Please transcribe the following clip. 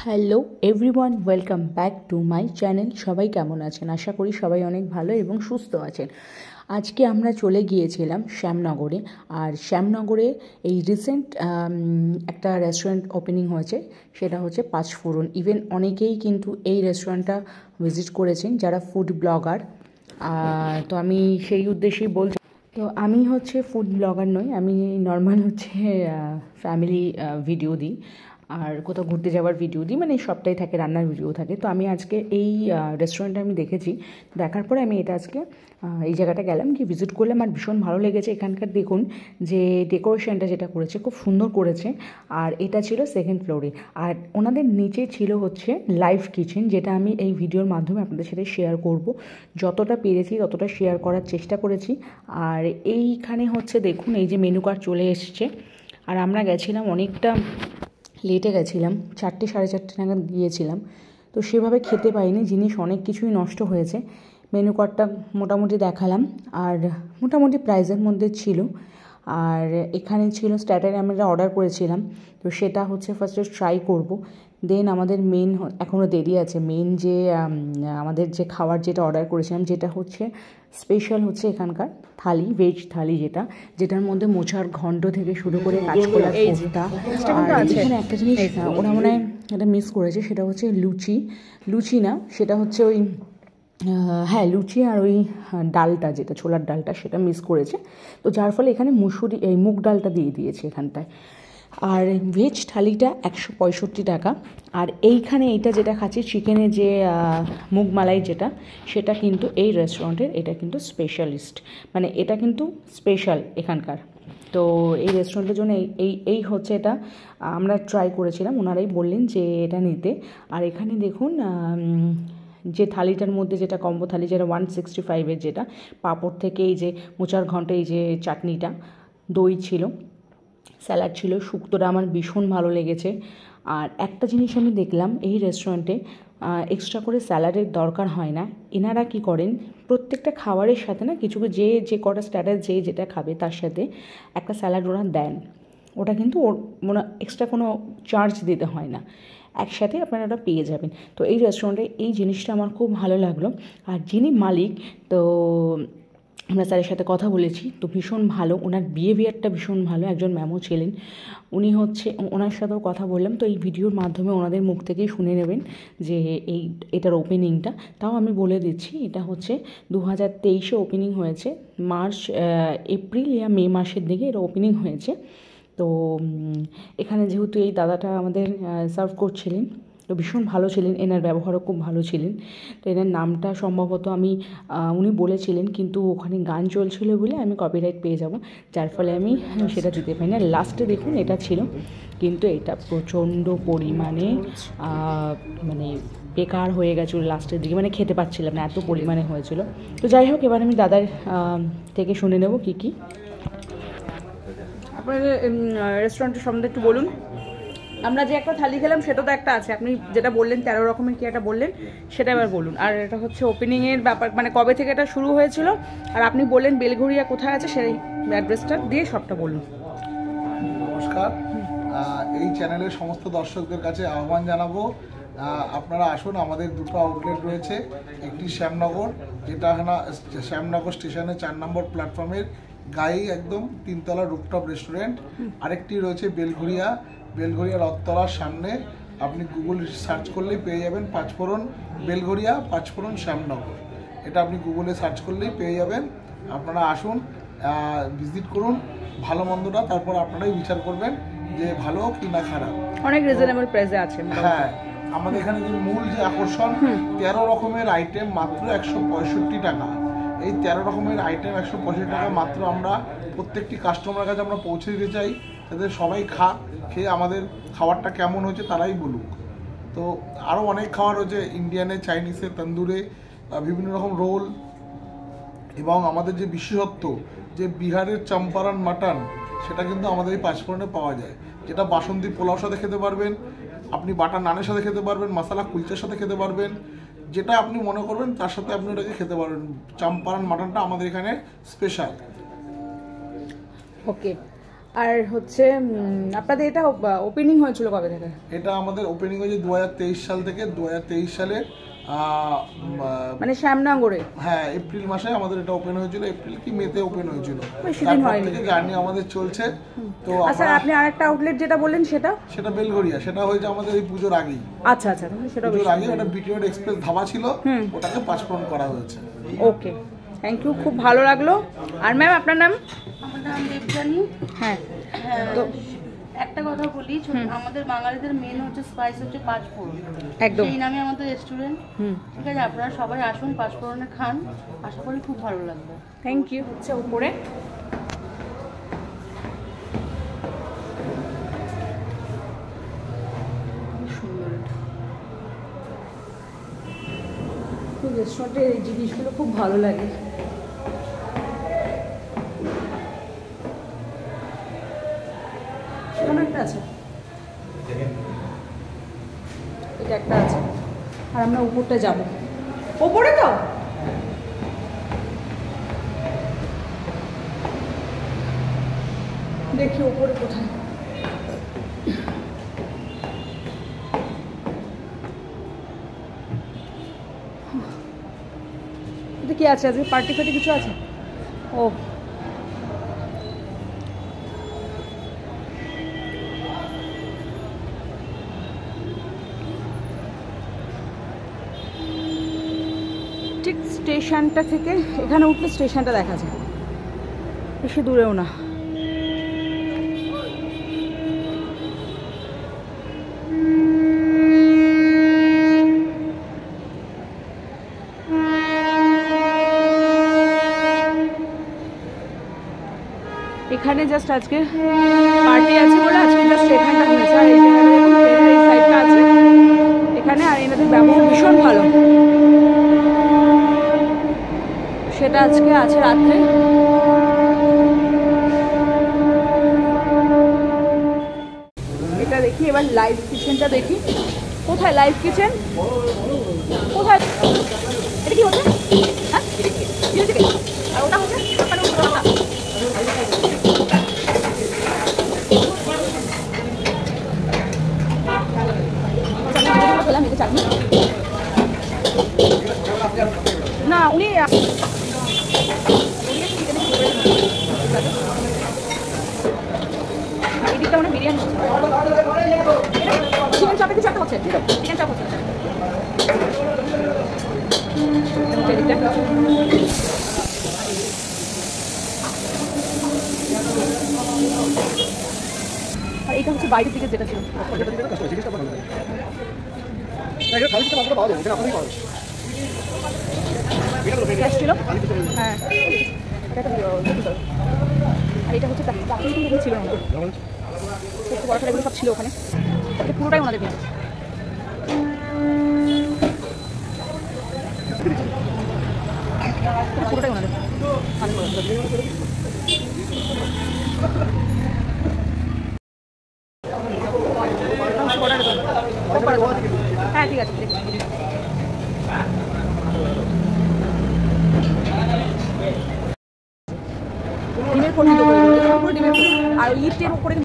Hello everyone, welcome back to my channel. সবাই কেমন আছেন? আশা করি সবাই অনেক ভালো এবং সুস্থ আছেন। আজকে আমরা চলে গিয়েছিলাম শ্যামনগরে। আর শ্যামনগরে এই রিসেন্ট একটা রেস্টুরেন্ট ওপেনিং হয়েছে, সেটা হচ্ছে পাঁচফোড়ন। ইভেন অনেকেই কিন্তু এই রেস্টুরেন্টটা ভিজিট করেছেন যারা ফুড ব্লগার। তো আমি সেই উদ্দেশ্যেই বলছি। তো আমি হচ্ছে ফুড ব্লগার নই, আমি নর্মাল হচ্ছে ফ্যামিলি ভিডিও দিই আর কোথাও ঘুরতে যাওয়ার ভিডিও দিই, মানে সবটাই থাকে, রান্নার ভিডিও থাকে। তো আমি আজকে এই রেস্টুরেন্টটা আমি দেখেছি, দেখার পরে আমি এটা আজকে এই জায়গাটা গেলাম, কি ভিজিট করলাম। আর ভীষণ ভালো লেগেছে। এখানকার দেখুন যে ডেকোরেশনটা যেটা করেছে খুব সুন্দর করেছে। আর এটা ছিল সেকেন্ড ফ্লোরে। আর ওনাদের নিচে ছিল হচ্ছে লাইভ কিচেন, যেটা আমি এই ভিডিওর মাধ্যমে আপনাদের সাথে শেয়ার করব। যতটা পেরেছি ততটা শেয়ার করার চেষ্টা করেছি। আর এইখানে হচ্ছে দেখুন, এই যে মেনু কার্ড চলে এসছে। আর আমরা গেছিলাম অনেকটা লেটে গেছিলাম, 4টে সাড়ে 4টে নাগাদ গিয়েছিলাম। তো সেভাবে খেতে পাইনি, জিনিস অনেক কিছুই নষ্ট হয়েছে। মেনু কার্ডটা মোটামুটি দেখালাম, আর মোটামুটি প্রাইসের মধ্যে ছিল। আর এখানে ছিল স্টার্টারে আমরা অর্ডার করেছিলাম, তো সেটা হচ্ছে ফার্স্টে ট্রাই করব। দেন আমাদের মেন, এখনও দেরি আছে, মেন যে আমাদের যে খাবার যেটা অর্ডার করেছিলাম, যেটা হচ্ছে স্পেশাল হচ্ছে এখানকার থালি, ভেজ থালি, যেটার মধ্যে মোচার ঘন্ট থেকে শুরু করে কাঁচকলার কোফতা। আর এখানে একটা জিনিস ওরা মনে হয় এটা মিস করেছে, সেটা হচ্ছে লুচি না, সেটা হচ্ছে ওই হ্যাঁ লুচি আর ওই ডালটা, যেটা ছোলার ডালটা, সেটা মিস করেছে। তো যার ফলে এখানে মুগ ডালটা দিয়ে দিয়েছে এখানটায়। আর ভেজ থালিটা 165 টাকা। আর এইখানে এইটা যেটা খাচ্ছি, চিকেনের যে মুগ মালাই যেটা, সেটা কিন্তু এই রেস্টুরেন্টের, এটা কিন্তু স্পেশালিস্ট, মানে এটা কিন্তু স্পেশাল এখানকার। তো এই রেস্টুরেন্টের জন্য এই হচ্ছে এটা আমরা ট্রাই করেছিলাম, ওনারাই বললেন যে এটা নিতে। আর এখানে দেখুন যে থালিটার মধ্যে, যেটা কম্বো থালি, যেটা 165-এর, যেটা পাঁপড় থেকে এই যে মোচার ঘন্ট, এই যে চাটনিটা, দই ছিল, স্যালাড ছিল, শুক্তোটা আমার ভীষণ ভালো লেগেছে। আর একটা জিনিস আমি দেখলাম এই রেস্টুরেন্টে, এক্সট্রা করে স্যালাডের দরকার হয় না। এনারা কি করেন, প্রত্যেকটা খাবারের সাথে না কিছু যে কটা স্ট্যাটাস যেটা খাবে তার সাথে একটা স্যালাড ওরা দেন। ওটা কিন্তু এক্সট্রা কোনো চার্জ দিতে হয় না, একসাথে আপনারা ওটা পেয়ে যাবেন। তো এই রেস্টুরেন্টে এই জিনিসটা আমার খুব ভালো লাগলো। আর যিনি মালিক, তো আমরা স্যারের সাথে কথা বলেছি, তো ভীষণ ভালো, ওনার বিহেভিয়ারটা ভীষণ ভালো। একজন ম্যামও ছিলেন, উনি হচ্ছে, ওনার সাথেও কথা বললাম। তো এই ভিডিওর মাধ্যমে ওনাদের মুখ থেকেই শুনে নেবেন যে এটার ওপেনিংটা। তাও আমি বলে দিচ্ছি, এটা হচ্ছে 2023-এ ওপেনিং হয়েছে, এপ্রিল ইয়া মে মাসের দিকে এটা ওপেনিং হয়েছে। তো এখানে যেহেতু এই দাদাটা আমাদের সার্ভ করছিলেন, তো ভীষণ ভালো ছিলেন, এনার ব্যবহারও খুব ভালো ছিলেন। তো এনার নামটা সম্ভবত উনি বলেছিলেন, কিন্তু ওখানে গান চলছিল বলে আমি কপিরাইট পেয়ে যাব, যার ফলে আমি সেটা দিতে পারি না। লাস্টে দেখুন এটা ছিল, কিন্তু এটা প্রচণ্ড পরিমাণে মানে বেকার হয়ে গেছিলো লাস্টের দিকে, মানে খেতে পাচ্ছিলাম না, এত পরিমাণে হয়েছিল। তো যাই হোক, এবার আমি দাদার থেকে শুনে নেব কী আপনাদের রেস্টুরেন্টের সম্বন্ধে একটু বলুন। আমরা যে একটা থালি খেলাম সেটা তো একটা আছে, আপনি যেটা বললেন 13 রকমের কি একটা বললেন, সেটা এবার বলুন। আর এটা হচ্ছে ওপেনিংয়ের ব্যাপার, মানে কবে থেকে এটা শুরু হয়েছিল, আর আপনি বললেন বেলঘরিয়া কোথায় আছে সেই অ্যাড্রেসটা দিয়ে সবটা বলুন। নমস্কার, এই চ্যানেলের সমস্ত দর্শকদের কাছে আহ্বান জানাবো, আপনারা আসুন। আমাদের দুটো আউটলেট রয়েছে, একটি শ্যামনগর, যেটা শ্যামনগর স্টেশনের 4 নম্বর প্ল্যাটফর্মের গায়ে একদম 3তলা রুফটপ রেস্টুরেন্ট। আরেকটি রয়েছে বেলঘরিয়া রথতলার সামনে। আপনি গুগল সার্চ করলেই পেয়ে যাবেন পাঁচফোড়ন বেলঘরিয়া, পাঁচফোড়ন শ্যামনগর, এটা আপনি গুগলে সার্চ করলেই পেয়ে যাবেন। আপনারা আসুন, ভিজিট করুন, ভালো মন্দটা তারপর আপনারাই বিচার করবেন যে ভালো কি না খারাপ। অনেক রিজনেবল প্রাইসে আছে। হ্যাঁ, আমাদের এখানে যে মূল যে আকর্ষণ, 13 রকমের আইটেম মাত্র 165 টাকা। এই 13 রকমের আইটেম 165 টাকা মাত্র আমরা প্রত্যেকটি কাস্টমারের কাছে আমরা পৌঁছে দিতে চাই, যাতে সবাই খেয়ে আমাদের খাবারটা কেমন হয়েছে তারাই বলুক। তো আরও অনেক খাবার রয়েছে, ইন্ডিয়ানে, চাইনিজে, তন্দুরে, বিভিন্ন রকম রোল, এবং আমাদের যে বিশেষত্ব যে বিহারের চম্পারন মাটন, সেটা কিন্তু আমাদের এই পাঁচফোড়নে পাওয়া যায়, যেটা বাসন্তী পোলাওর সাথে খেতে পারবেন, আপনি বাটার নানের সাথে খেতে পারবেন, মশলা কুলচার সাথে খেতে পারবেন, যেটা আপনি মনে করবেন তার সাথে আপনি ওটাকে খেতে পারবেন। চম্পারন মাটনটা আমাদের এখানে স্পেশাল। ওকে, আর হচ্ছে আপনাদের এটা ওপেনিং হয়েছিল কবে থেকে? এটা আমাদের ওপেনিং হয়েছে 2023 সাল থেকে। 2023 সালে মানে শ্যামনগরে, হ্যাঁ, এপ্রিল মাসে আমাদের এটা ওপেন হয়েছিল। এপ্রিল কি মেতে ওপেন হয়েছিল। বেশিদিন হয়নি। থেকে জার্নি আমাদের চলছে। তো আচ্ছা, আপনি আরেকটা আউটলেট যেটা বললেন সেটা বেলঘরিয়া, সেটা হয়েছে আমাদের এই পুজোর আগেই। আচ্ছা, সেটা পুজোর আগে ওটা বিটিওড এক্সপ্রেস ধাবা ছিল, ওটাকে পাঁচফোড়ন করা হয়েছে। ওকে, থ্যাংক ইউ, খুব ভালো লাগলো। আর ম্যাম আপনার নাম? আমার নাম দেবজানী। হ্যাঁ, তো একটা কথা বলি, আমাদের বাঙালিদের মেন হচ্ছে স্পাইস হচ্ছে পাঁচফোড়ন। একদম এই নামে আমাদের রেস্টুরেন্ট। ঠিক আছে, আপনারা সবাই আসুন, পাঁচফোড়নে খান, আশা করি খুব ভালো লাগবে। Thank you. হচ্ছে উপরে রেস্টুরেন্টের এই জিনিসগুলো খুব ভালো লাগে। সেখানে একটা আছে, এটা একটা আছে। আর আমরা উপরটা যাব। ওপরে তো দেখি ওপরে কোথায়। এটা কি আছে? আজকে পার্টি ফার্টি কিছু আছে? ও, ঠিক স্টেশনটা থেকে এখানে উঠলে স্টেশনটা দেখা যায়, বেশি দূরেও না। এখানে জাস্ট আজকে পার্টি আছে বলে আজকে জাস্ট এখানটা হয়েছে। আর এই সাইডটা আছে এখানে, আর এনাদের ব্যবহার ভীষণ ভালো। সেটা আজকে আছে রাত্রে। এটা দেখি এবার লাইভ কিচেনটা দেখি। কোথায় লাইভ কিচেন? কোথায়? এটা কি হচ্ছে? হ্যাঁ, আর ওটা হচ্ছে না, উনি এদিকটা মানে বিরিয়ানি চিকেন চাপে কিছু একটা হচ্ছে। চিকেন চাপ হচ্ছে। আর এটা হচ্ছে বাইরের দিকে যেটা ছিল ছিল। হ্যাঁ, আর এটা হচ্ছে ছিল না, একটু বড় এগুলো সব ছিল ওখানে। এটা পুরোটাই ওনাদের কিন্তু। পুরোটাই ওনাদের। হ্যাঁ, ঠিক আছে। ডিমের পনির, আর ইটের উপরে